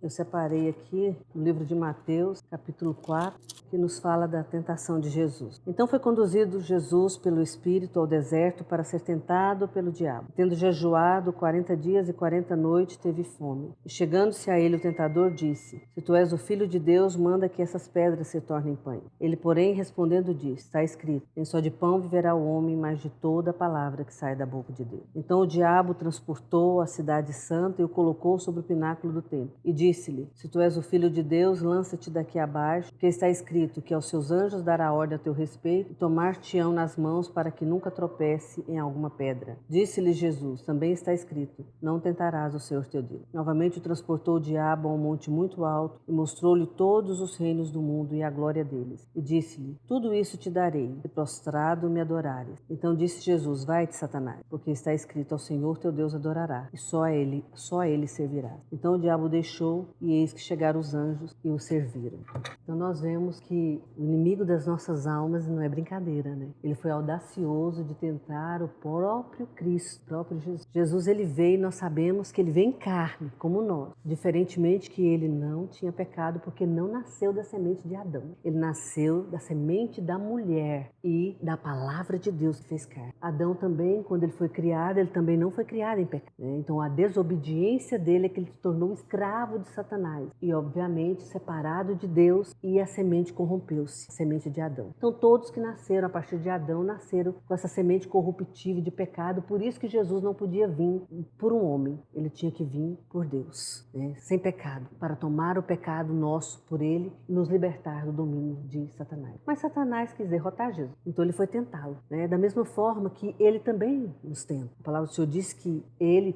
Eu separei aqui o livro de Mateus, capítulo 4, que nos fala da tentação de Jesus. Então foi conduzido Jesus pelo Espírito ao deserto para ser tentado pelo diabo. Tendo jejuado 40 dias e 40 noites, teve fome. E chegando-se a ele o tentador disse: Se tu és o Filho de Deus, manda que essas pedras se tornem pães. Ele, porém, respondendo disse: Está escrito, nem só de pão viverá o homem, mas de toda a palavra que sai da boca de Deus. Então o diabo transportou a cidade santa e o colocou sobre o pináculo do templo. E disse-lhe: Se tu és o Filho de Deus, lança-te daqui abaixo, porque está escrito que aos seus anjos dará ordem a teu respeito e tomar-te-ão nas mãos para que nunca tropece em alguma pedra. Disse-lhe Jesus: Também está escrito: Não tentarás o Senhor teu Deus. Novamente o transportou o diabo a um monte muito alto e mostrou-lhe todos os reinos do mundo e a glória deles. E disse-lhe: Tudo isso te darei, se prostrado me adorares. Então disse Jesus: Vai-te, Satanás, porque está escrito: Ao Senhor teu Deus adorará, e só a ele servirás. Então o diabo deixou, e eis que chegaram os anjos e o serviram. Então nós vemos que o inimigo das nossas almas não é brincadeira, né? Ele foi audacioso de tentar o próprio Cristo, o próprio Jesus. Jesus, ele veio, nós sabemos que ele veio em carne, como nós. Diferentemente que ele não tinha pecado, porque não nasceu da semente de Adão. Ele nasceu da semente da mulher e da palavra de Deus que fez carne. Adão também, quando ele foi criado, ele também não foi criado em pecado, né? Então a desobediência dele é que ele se tornou escravo de Satanás. E obviamente separado de Deus, e a semente corrompeu-se, a semente de Adão. Então todos que nasceram a partir de Adão nasceram com essa semente corruptível de pecado. Por isso que Jesus não podia vir por um homem, ele tinha que vir por Deus, né? Sem pecado, para tomar o pecado nosso por ele e nos libertar do domínio de Satanás. Mas Satanás quis derrotar Jesus, então ele foi tentá-lo, né? Da mesma forma que ele também nos tenta. A palavra do Senhor diz que ele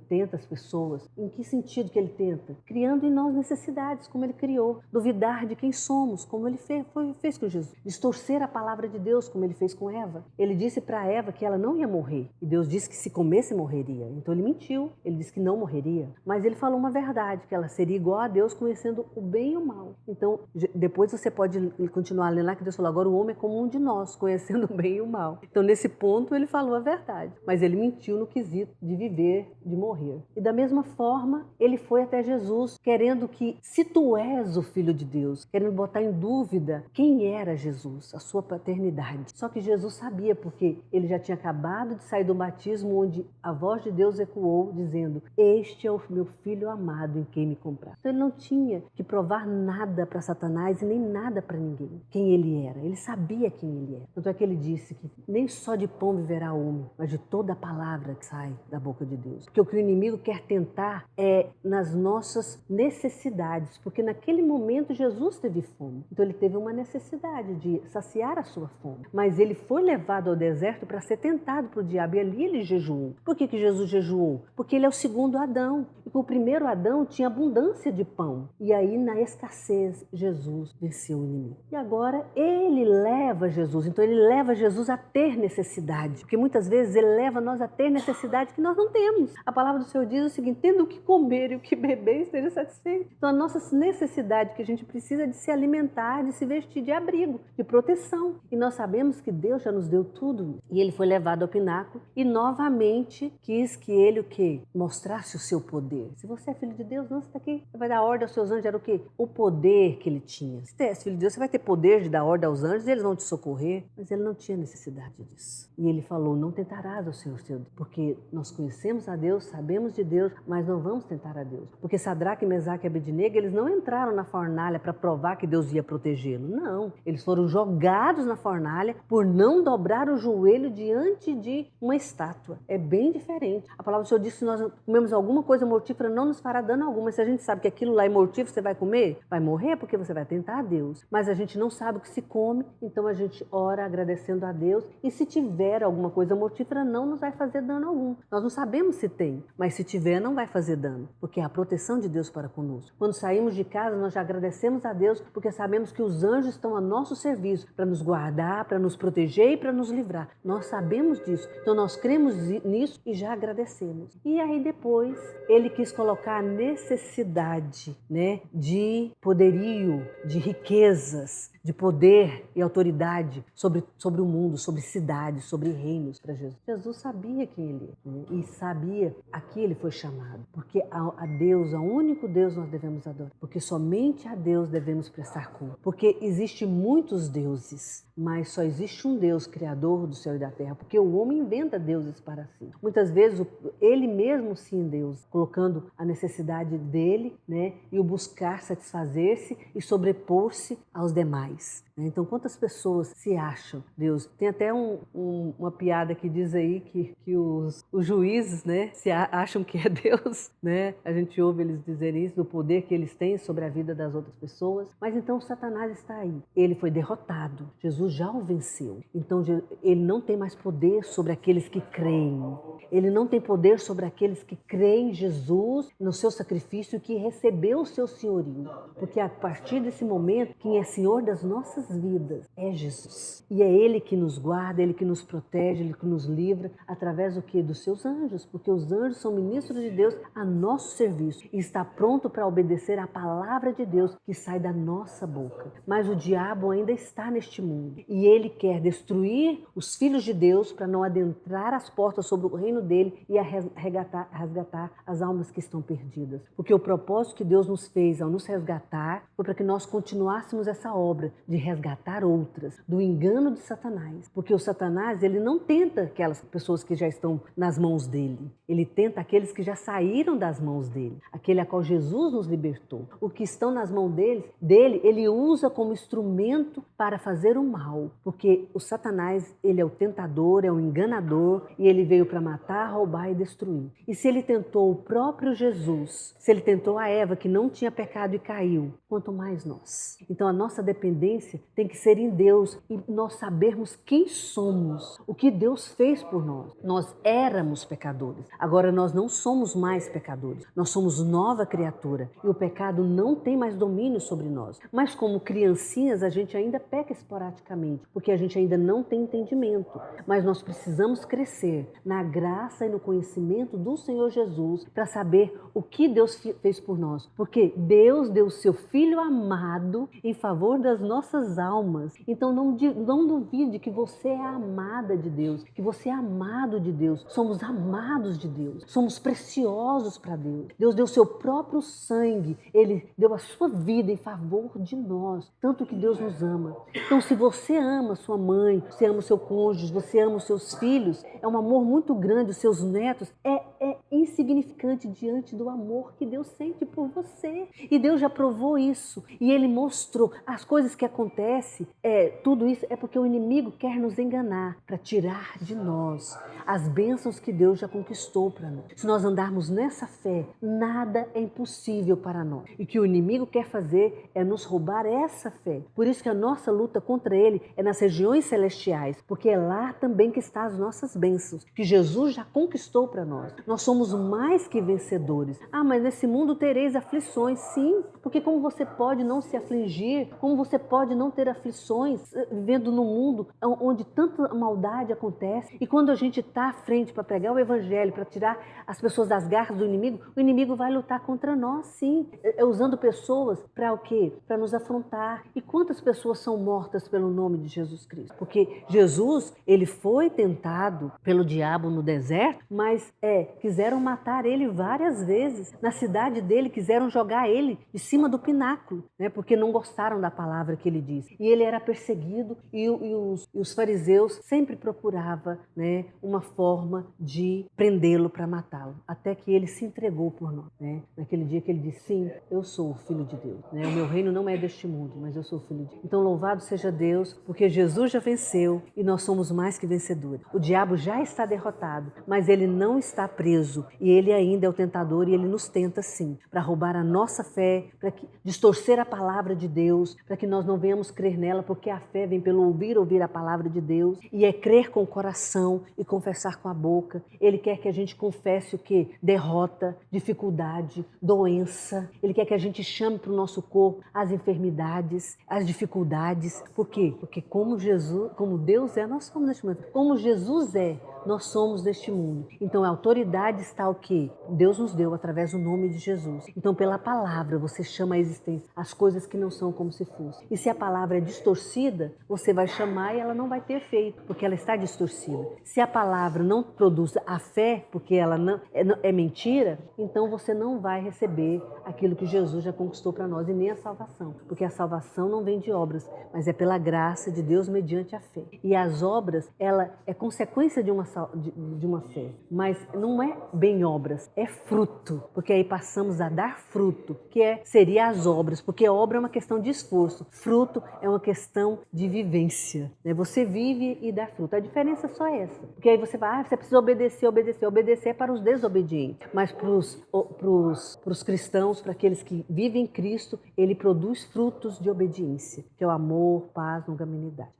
tenta as pessoas. Em que sentido que ele tenta? Criando em nós necessidades, como ele criou. Duvidar de quem somos, como ele fez com Jesus. Distorcer a palavra de Deus, como ele fez com Eva. Ele disse para Eva que ela não ia morrer. E Deus disse que se comesse, morreria. Então ele mentiu. Ele disse que não morreria. Mas ele falou uma verdade, que ela seria igual a Deus, conhecendo o bem e o mal. Então, depois você pode continuar lendo lá, que Deus falou: agora o homem é como um de nós, conhecendo o bem e o mal. Então, nesse ponto, ele falou a verdade. Mas ele mentiu no quesito de viver, de morrer. E da mesma forma, ele foi até Jesus, querendo que, se tu és o Filho de Deus, querendo botar em dúvida quem era Jesus, a sua paternidade. Só que Jesus sabia, porque ele já tinha acabado de sair do batismo, onde a voz de Deus ecoou, dizendo: Este é o meu Filho amado, em quem me comprar. Então ele não tinha que provar nada para Satanás e nem nada para ninguém, quem ele era. Ele sabia quem ele era. Tanto é que ele disse que nem só de pão viverá o homem, mas de toda a palavra que sai da boca de Deus. Porque o que o inimigo quer tentar é nas nossas necessidades, porque naquele momento Jesus teve fome. Então ele teve uma necessidade de saciar a sua fome. Mas ele foi levado ao deserto para ser tentado por diabo, e ali ele jejuou. Por que Jesus jejuou? Porque ele é o segundo Adão. E o primeiro Adão tinha abundância de pão. E aí, na escassez, Jesus venceu o inimigo. E agora ele leva Jesus. Então ele leva Jesus a ter necessidade. Porque muitas vezes ele leva nós a ter necessidade que nós não temos. A palavra do Senhor diz o seguinte: tendo o que comer e o que beber, esteja satisfeito. Então a nossa necessidade que a gente precisa de se alimentar, de se vestir, de abrigo, de proteção. E nós sabemos que Deus já nos deu tudo. E ele foi levado ao pináculo e novamente quis que ele o quê? Mostrasse o seu poder. Se você é filho de Deus, não, você está aqui. Você vai dar ordem aos seus anjos. Era o quê? O poder que ele tinha. Se você é filho de Deus, você vai ter poder de dar ordem aos anjos e eles vão te socorrer. Mas ele não tinha necessidade disso. E ele falou: não tentarás ao Senhor teu Deus. Porque nós conhecemos a Deus, sabemos de Deus, mas não vamos tentar a Deus. Porque Sadraque, Mesaque e Abednego, eles não entraram na fornalha para provar que Deus ia protegê-lo. Não. Eles foram jogados na fornalha por não dobrar o joelho diante de uma estátua. É bem diferente. A palavra do Senhor diz que se nós comemos alguma coisa mortífera, não nos fará dano algum. Mas se a gente sabe que aquilo lá é mortífero, você vai comer? Vai morrer porque você vai tentar a Deus. Mas a gente não sabe o que se come, então a gente ora agradecendo a Deus. E se tiver alguma coisa mortífera, não nos vai fazer dano algum. Nós não sabemos se tem, mas se tiver, não vai fazer dano, porque é a proteção de Deus para conosco. Quando saímos de casa, nós já agradecemos a Deus, porque sabemos que os anjos estão a nosso serviço para nos guardar, para nos proteger e para nos livrar. Nós sabemos disso, então nós cremos nisso e já agradecemos. E aí depois, ele quis colocar a necessidade, né, de poderio, de riquezas, de poder e autoridade sobre o mundo, sobre cidades, sobre reinos para Jesus. Jesus sabia quem ele é, né? E sabia a que ele foi chamado, porque a Deus Deus, ao único Deus nós devemos adorar, porque somente a Deus devemos prestar culto. Porque existem muitos deuses, mas só existe um Deus criador do céu e da terra, porque o homem inventa deuses para si. Muitas vezes ele mesmo se endeusa, colocando a necessidade dele, né, e o buscar satisfazer-se e sobrepor-se aos demais. Então, quantas pessoas se acham Deus? Tem até uma piada que diz aí que os juízes, né, se acham que é Deus, né? A gente ouve eles dizerem isso, do poder que eles têm sobre a vida das outras pessoas. Mas então Satanás está aí. Ele foi derrotado. Jesus já o venceu. Então, ele não tem mais poder sobre aqueles que creem. Ele não tem poder sobre aqueles que creem em Jesus, no seu sacrifício, que recebeu o seu senhorio. Porque a partir desse momento, quem é Senhor das nossas vidas é Jesus. E é Ele que nos guarda, Ele que nos protege, Ele que nos livra, através do quê? Dos seus anjos, porque os anjos são ministros de Deus a nosso serviço e está pronto para obedecer à palavra de Deus que sai da nossa boca. Mas o diabo ainda está neste mundo e ele quer destruir os filhos de Deus para não adentrar as portas sobre o reino dele e resgatar as almas que estão perdidas. Porque o propósito que Deus nos fez ao nos resgatar foi para que nós continuássemos essa obra de resgatar outras do engano de Satanás. Porque o Satanás, ele não tenta aquelas pessoas que já estão nas mãos dele. Ele tenta aqueles que já saíram das mãos dele, aquele a qual Jesus nos libertou. O que estão nas mãos dele, ele usa como instrumento para fazer o mal. Porque o Satanás, ele é o tentador, é o enganador e ele veio para matar, roubar e destruir. E se ele tentou o próprio Jesus, se ele tentou a Eva que não tinha pecado e caiu, quanto mais nós. Então a nossa dependência tem que ser em Deus e nós sabermos quem somos, o que Deus fez por nós. Nós éramos pecadores, agora nós não somos mais pecadores, nós somos nova criatura e o pecado não tem mais domínio sobre nós. Mas como criancinhas a gente ainda peca esporadicamente, porque a gente ainda não tem entendimento. Mas nós precisamos crescer na graça e no conhecimento do Senhor Jesus para saber o que Deus fez por nós. Porque Deus deu o seu Filho amado em favor das nossas almas. Então não duvide que você é amada de Deus, que você é amado de Deus. Somos amados de Deus, somos preciosos para Deus. Deus deu o seu próprio sangue, Ele deu a sua vida em favor de nós, tanto que Deus nos ama. Então se você ama sua mãe, você ama o seu cônjuge, você ama os seus filhos, é um amor muito grande, os seus netos, é insignificante diante do amor que Deus sente por você. E Deus já provou isso. E Ele mostrou as coisas que acontecem. Tudo isso é porque o inimigo quer nos enganar para tirar de nós as bênçãos que Deus já conquistou para nós. Se nós andarmos nessa fé, nada é impossível para nós. E o que o inimigo quer fazer é nos roubar essa fé. Por isso que a nossa luta contra ele é nas regiões celestiais, porque é lá também que estão as nossas bênçãos, que Jesus já conquistou para nós. Nós somos mais que vencedores. Mas nesse mundo tereis aflições, sim, porque como você pode não se afligir, como você pode não ter aflições vivendo num mundo onde tanta maldade acontece, e quando a gente está à frente para pregar o evangelho, para tirar as pessoas das garras do inimigo, o inimigo vai lutar contra nós, sim, usando pessoas para o quê? Para nos afrontar. E quantas pessoas são mortas pelo nome de Jesus Cristo? Porque Jesus, ele foi tentado pelo diabo no deserto, mas quiseram matar ele várias vezes. Na cidade dele, quiseram jogar ele de cima do pináculo, né? Porque não gostaram da palavra que ele disse. E ele era perseguido e os fariseus sempre procuravam, né, uma forma de prendê-lo para matá-lo, até que ele se entregou por nós, né? Naquele dia que ele disse, sim, eu sou o Filho de Deus, né? O meu reino não é deste mundo, mas eu sou o Filho de Deus. Então louvado seja Deus, porque Jesus já venceu e nós somos mais que vencedores. O diabo já está derrotado, mas ele não está preso e ele ainda é o tentador e ele nos tenta sim, para roubar a nossa fé, para distorcer a palavra de Deus, para que nós não venhamos crer nela, porque a fé vem pelo ouvir a palavra de Deus e é crer com o coração e confessar com a boca. Ele quer que a gente confesse o quê? Derrota, dificuldade, doença. Ele quer que a gente chame para o nosso corpo as enfermidades, as dificuldades. Por quê? Porque como Deus é, nós somos neste mundo. Como Jesus é, nós somos deste mundo. Então a autoridade manifestar o que Deus nos deu através do nome de Jesus. Então, pela palavra, você chama a existência as coisas que não são como se fossem. E se a palavra é distorcida, você vai chamar e ela não vai ter efeito, porque ela está distorcida. Se a palavra não produz a fé, porque ela não é mentira, então você não vai receber aquilo que Jesus já conquistou para nós e nem a salvação, porque a salvação não vem de obras, mas é pela graça de Deus mediante a fé. E as obras, ela é consequência de uma fé, mas não é bem obras, é fruto, porque aí passamos a dar fruto, seria as obras, porque obra é uma questão de esforço, fruto é uma questão de vivência, né? Você vive e dá fruto. A diferença é só essa, porque aí você vai, você precisa obedecer é para os desobedientes, mas para os cristãos, para aqueles que vivem em Cristo, ele produz frutos de obediência, que é o amor, paz, longanimidade.